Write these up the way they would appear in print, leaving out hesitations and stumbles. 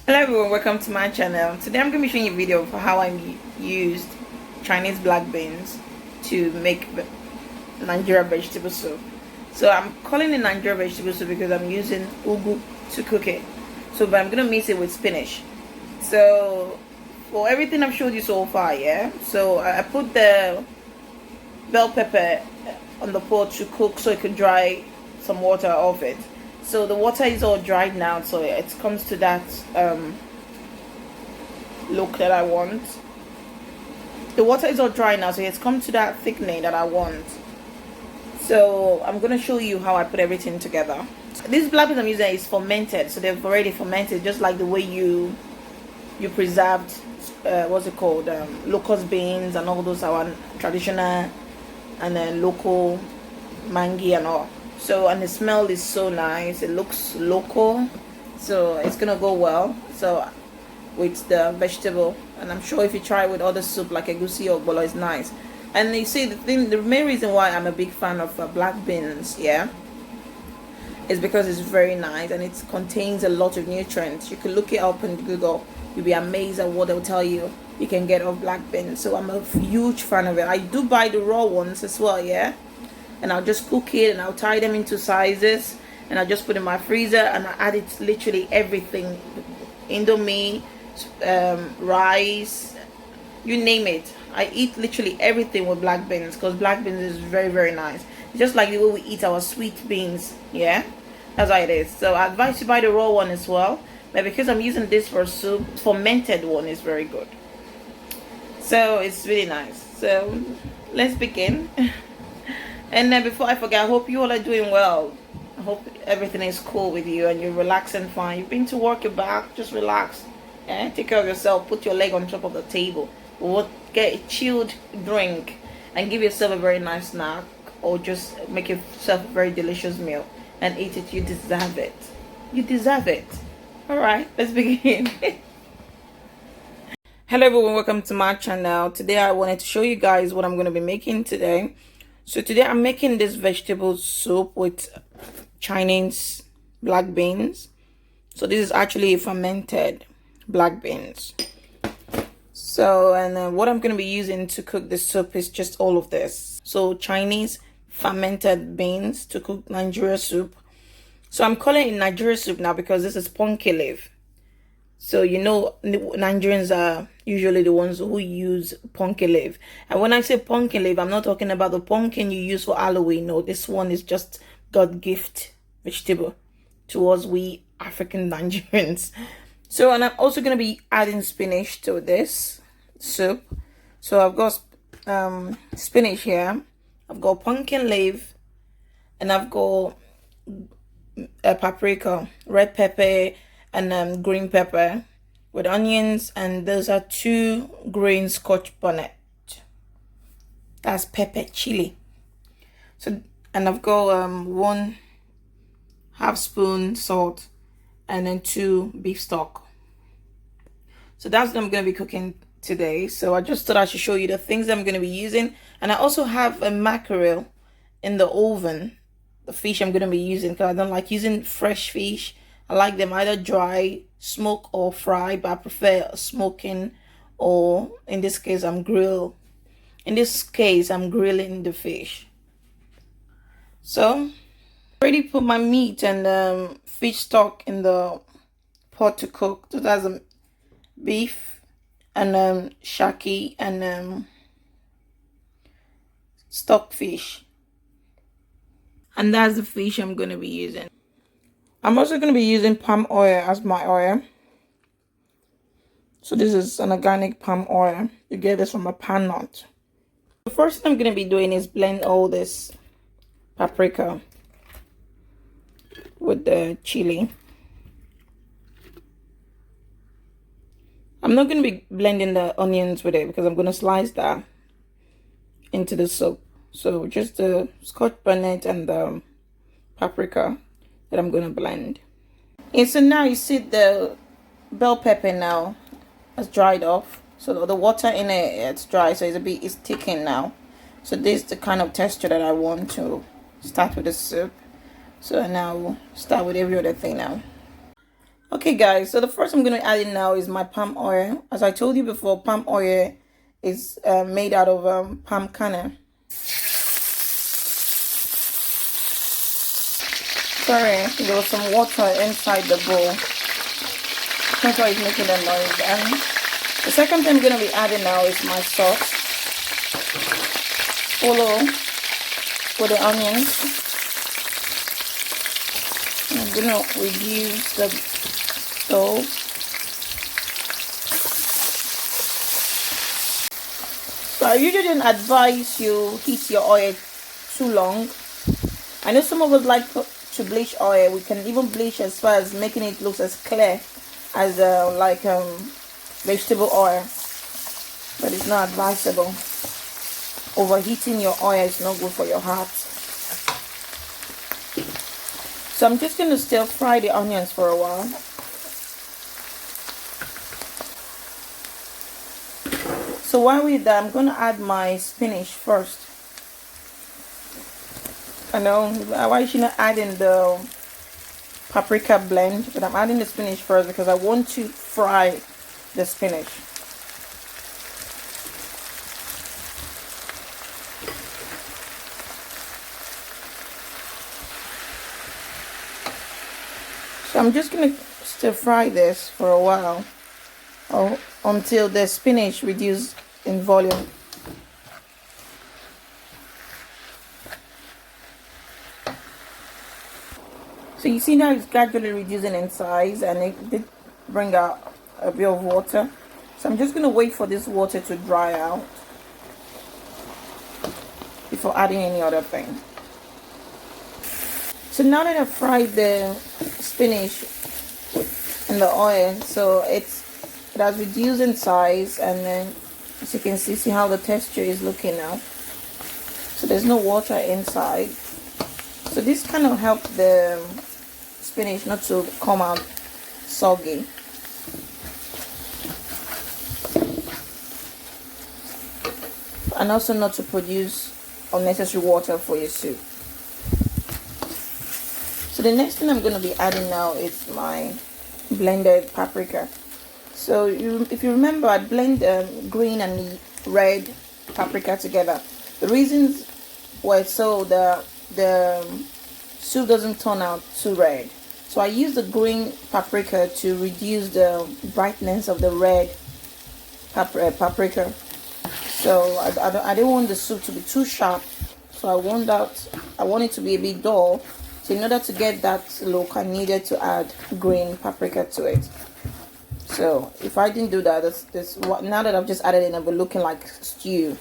Hello everyone, welcome to my channel. Today I'm going to be showing you a video of how I used Chinese black beans to make Nigeria vegetable soup. So I'm calling it Nigeria vegetable soup because I'm using ugu to cook it. But I'm going to mix it with spinach. So for everything I've showed you so far, yeah. So I put the bell pepper on the pot to cook so it could dry some water off it. So the water is all dried now, so it comes to that look that I want. The water is all dry now, so it's come to that thickening that I want. So I'm gonna show you how I put everything together. This black beans I'm using is fermented, so they've already fermented, just like the way you preserved what's it called, locust beans and all those our traditional and then local mangi and all. So, and the smell is so nice, it looks local, so it's gonna go well so with the vegetable. And I'm sure if you try it with other soup like egusi or bolo, it's nice. And you see, the main reason why I'm a big fan of black beans, yeah, is because it's very nice and it contains a lot of nutrients. You can look it up on Google, you'll be amazed at what they'll tell you can get of black beans. So I'm a huge fan of it. I do buy the raw ones as well, yeah, and I'll just cook it and I'll tie them into sizes and I'll just put in my freezer and I add it literally everything, indomie, rice, you name it. I eat literally everything with black beans because black beans is very, very nice. It's just like the way we eat our sweet beans, yeah, that's how it is. So I advise you buy the raw one as well, but because I'm using this for soup, fermented one is very good, so it's really nice. So let's begin. And then before I forget, I hope you all are doing well. I hope everything is cool with you and you're relaxing fine. You've been to work, you're back, just relax. Yeah? Take care of yourself. Put your leg on top of the table. Or get a chilled drink and give yourself a very nice snack. Or just make yourself a very delicious meal and eat it. You deserve it. You deserve it. Alright, let's begin. Hello everyone, welcome to my channel. Today I wanted to show you guys what I'm going to be making today. So today I'm making this vegetable soup with Chinese black beans. So this is actually fermented black beans. So, and what I'm going to be using to cook this soup is just all of this. So Chinese fermented beans to cook Nigeria soup. So I'm calling it Nigeria soup now because this is pumpkin leaf. So you know Nigerians are usually the ones who use pumpkin leaf. And when I say pumpkin leaf, I'm not talking about the pumpkin you use for Halloween. No, this one is just God gift vegetable towards we African Nigerians. So, and I'm also going to be adding spinach to this soup. So I've got spinach here. I've got pumpkin leaf. And I've got a paprika, red pepper, and green pepper with onions, and those are 2 green Scotch bonnet. That's pepper chili. So, and I've got 1/2 spoon salt and then 2 beef stock. So that's what I'm going to be cooking today. So I just thought I should show you the things I'm going to be using. And I also have a mackerel in the oven, the fish I'm going to be using, because I don't like using fresh fish. I like them either dry, smoke, or fry, but I prefer smoking, or in this case, I'm grilling the fish. So, I already put my meat and fish stock in the pot to cook. So that's beef and shaki and stock fish. And that's the fish I'm going to be using. I'm also going to be using palm oil as my oil. So this is an organic palm oil. You get this from a pan nut. The first thing I'm going to be doing is blend all this paprika with the chili. I'm not going to be blending the onions with it because I'm going to slice that into the soup. So just the Scotch bonnet and the paprika that I'm going to blend. And so now you see the bell pepper now has dried off. So the water in it, it's dry, so it's thickened now. So this is the kind of texture that I want to start with the soup. So now we'll start with every other thing now. Okay guys, so the first I'm going to add in now is my palm oil. As I told you before, palm oil is made out of palm kernel. Sorry, there was some water inside the bowl. That's why it's making a noise. And the second thing I'm going to be adding now is my sauce. Follow with the onions. I'm going to reduce the stove. So I usually don't advise you heat your oil too long. I know some of us like to bleach oil. We can even bleach as far as making it look as clear as vegetable oil, but it's not advisable. Overheating your oil is not good for your heart. So I'm just going to stir fry the onions for a while. So while we're there, I'm going to add my spinach first. I know why should not add in the paprika blend, but I'm adding the spinach first because I want to fry the spinach. So I'm just going to stir fry this for a while, until the spinach reduces in volume. So you see now it's gradually reducing in size, and it did bring out a bit of water. So I'm just going to wait for this water to dry out before adding any other thing. So now that I've fried the spinach in the oil, so it has reduced in size, and then as you can see how the texture is looking now. So there's no water inside. So this kind of helps the spinach not to come out soggy. And also not to produce unnecessary water for your soup. So the next thing I'm going to be adding now is my blended paprika. So if you remember, I blend green and red paprika together. The reasons were so the soup doesn't turn out too red. So I use the green paprika to reduce the brightness of the red paprika. So I don't want the soup to be too sharp. So I want it to be a bit dull. So in order to get that look, I needed to add green paprika to it. So if I didn't do that, now that I've just added it, it'll be looking like stew.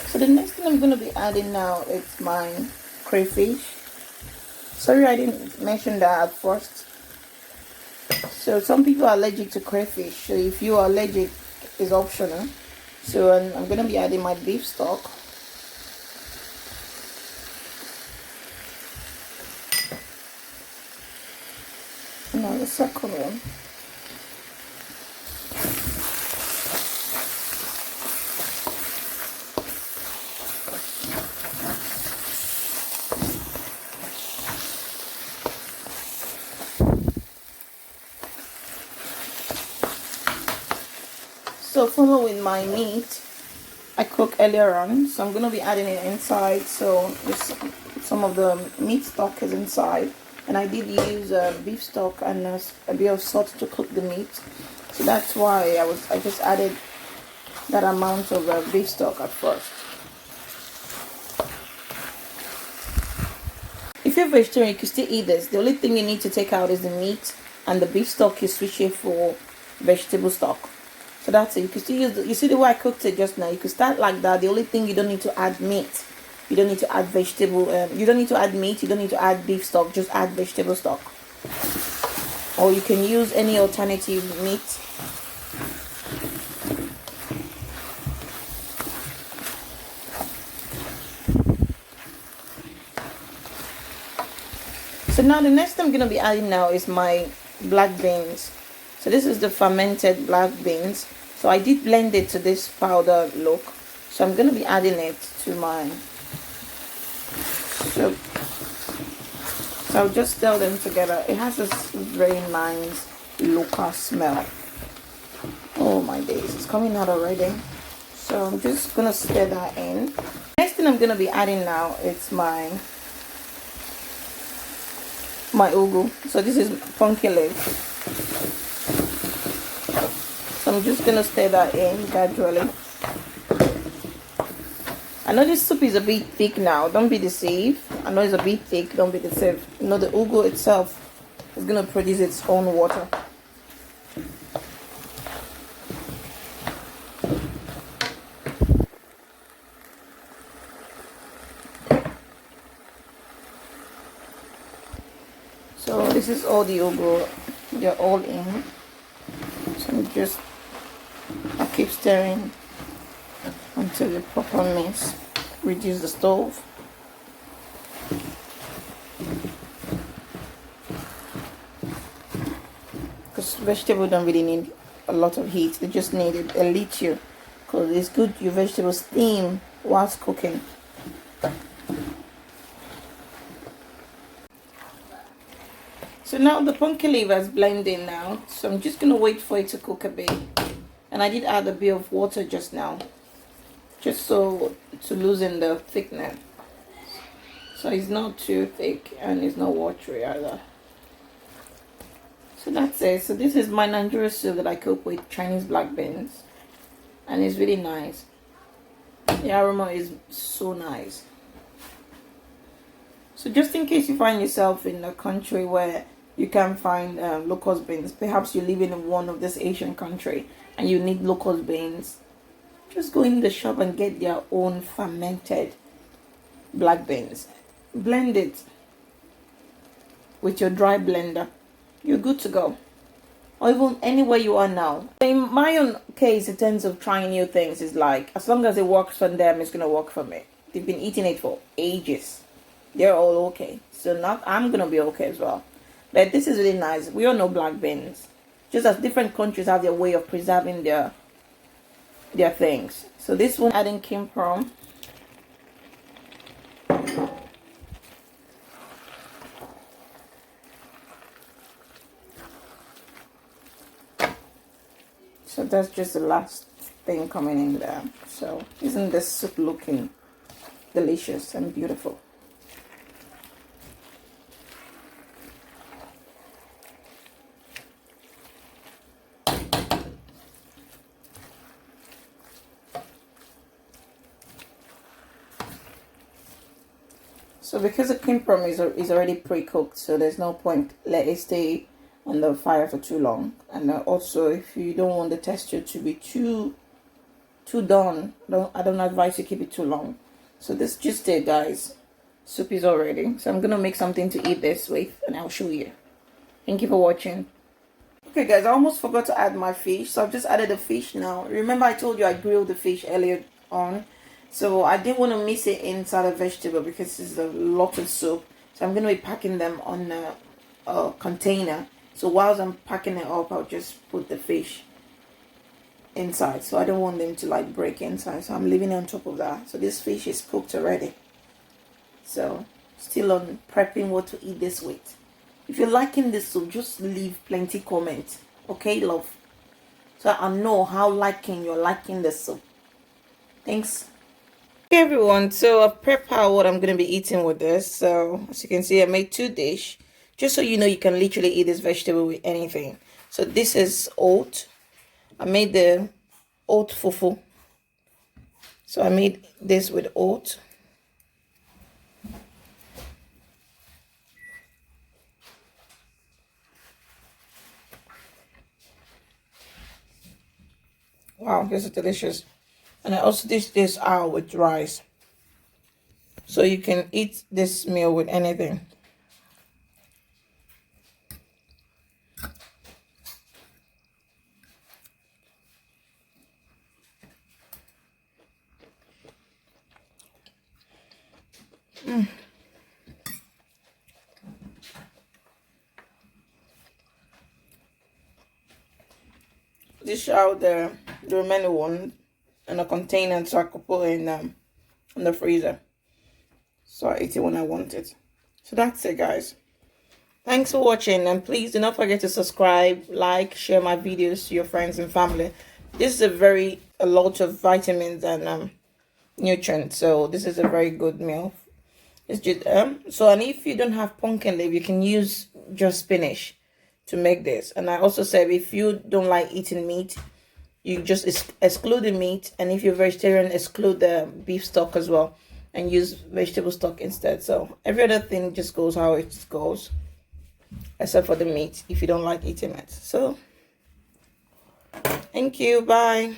So the next thing I'm going to be adding now is my crayfish. Sorry I didn't mention that at first. So some people are allergic to crayfish. So if you are allergic, it's optional. So I'm going to be adding my beef stock. Now the second one. So follow with my meat I cooked earlier on, so I'm going to be adding it inside. So just some of the meat stock is inside, and I did use beef stock and a bit of salt to cook the meat, so that's why I just added that amount of beef stock at first. If you're vegetarian, you can still eat this. The only thing you need to take out is the meat, and the beef stock you switch it for vegetable stock. So that's it. You can still use you see the way I cooked it just now. You can start like that. The only thing, you don't need to add meat. You don't need to add vegetable. You don't need to add meat. You don't need to add beef stock. Just add vegetable stock. Or you can use any alternative meat. So now the next thing I'm going to be adding now is my black beans. So this is the fermented black beans. So I did blend it to this powder look. So I'm going to be adding it to my soup. So I'll just stir them together. It has this very nice local smell. Oh my days, it's coming out already. So I'm just going to stir that in. Next thing I'm going to be adding now is my ugu. So this is pumpkin leaf. So I'm just going to stir that in gradually. I know this soup is a bit thick now. Don't be deceived. I know it's a bit thick. Don't be deceived. You know, the ugu itself is going to produce its own water. So this is all the ugu. They're all in. So I keep stirring until the proper mix. Reduce the stove. Because vegetables don't really need a lot of heat. They just need a little. Because it's good your vegetables steam whilst cooking. So now the pumpkin leaf is blending now. So I'm just going to wait for it to cook a bit. And I did add a bit of water just now. Just so to loosen the thickness. So it's not too thick and it's not watery either. So that's it. So this is my Nigeria soup that I cook with Chinese black beans. And it's really nice. The aroma is so nice. So just in case you find yourself in a country where you can't find locust beans, perhaps you're living in one of this Asian country and you need locust beans, just go in the shop and get their own fermented black beans. Blend it with your dry blender. You're good to go. Or even anywhere you are now. In my own case, in terms of trying new things, is like, as long as it works for them, it's going to work for me. They've been eating it for ages. They're all okay. So now I'm going to be okay as well. But this is really nice. We all know black beans. Just as different countries have their way of preserving their things. So this one adding kimprom. So that's just the last thing coming in there. So isn't this soup looking delicious and beautiful? So because the kimprom is already pre-cooked, so there's no point let it stay on the fire for too long. And also, if you don't want the texture to be too done, I don't advise you keep it too long. So this just it, guys. Soup is all ready. So I'm gonna make something to eat this with, and I'll show you. Thank you for watching. Okay, guys, I almost forgot to add my fish, so I've just added the fish now. Remember, I told you I grilled the fish earlier on. So I didn't want to miss it inside a vegetable because it's a lot of soup. So I'm going to be packing them on a container. So whilst I'm packing it up, I'll just put the fish inside. So I don't want them to like break inside. So I'm leaving it on top of that. So this fish is cooked already. So still on prepping what to eat this with. If you're liking this soup, just leave plenty comments. Okay, love? So I know how you're liking this soup. Thanks. Hey everyone, so I've prepped out what I'm going to be eating with this. So as you can see, I made 2 dishes, just so you know you can literally eat this vegetable with anything. So this is oat. I made the oat fufu. So I made this with oat. Wow, this is delicious. And I also dish this out with rice. So you can eat this meal with anything. dish out the remaining one in a container so I could put it in the freezer. So I eat it when I want it. So that's it, guys. Thanks for watching, and please do not forget to subscribe, like, share my videos to your friends and family. This is a lot of vitamins and nutrients, so this is a very good meal. It's just so, and if you don't have pumpkin leaf, you can use just spinach to make this. And I also said if you don't like eating meat, you just exclude the meat, and if you're vegetarian, exclude the beef stock as well and use vegetable stock instead. So every other thing just goes how it goes, except for the meat if you don't like eating it. So thank you, bye.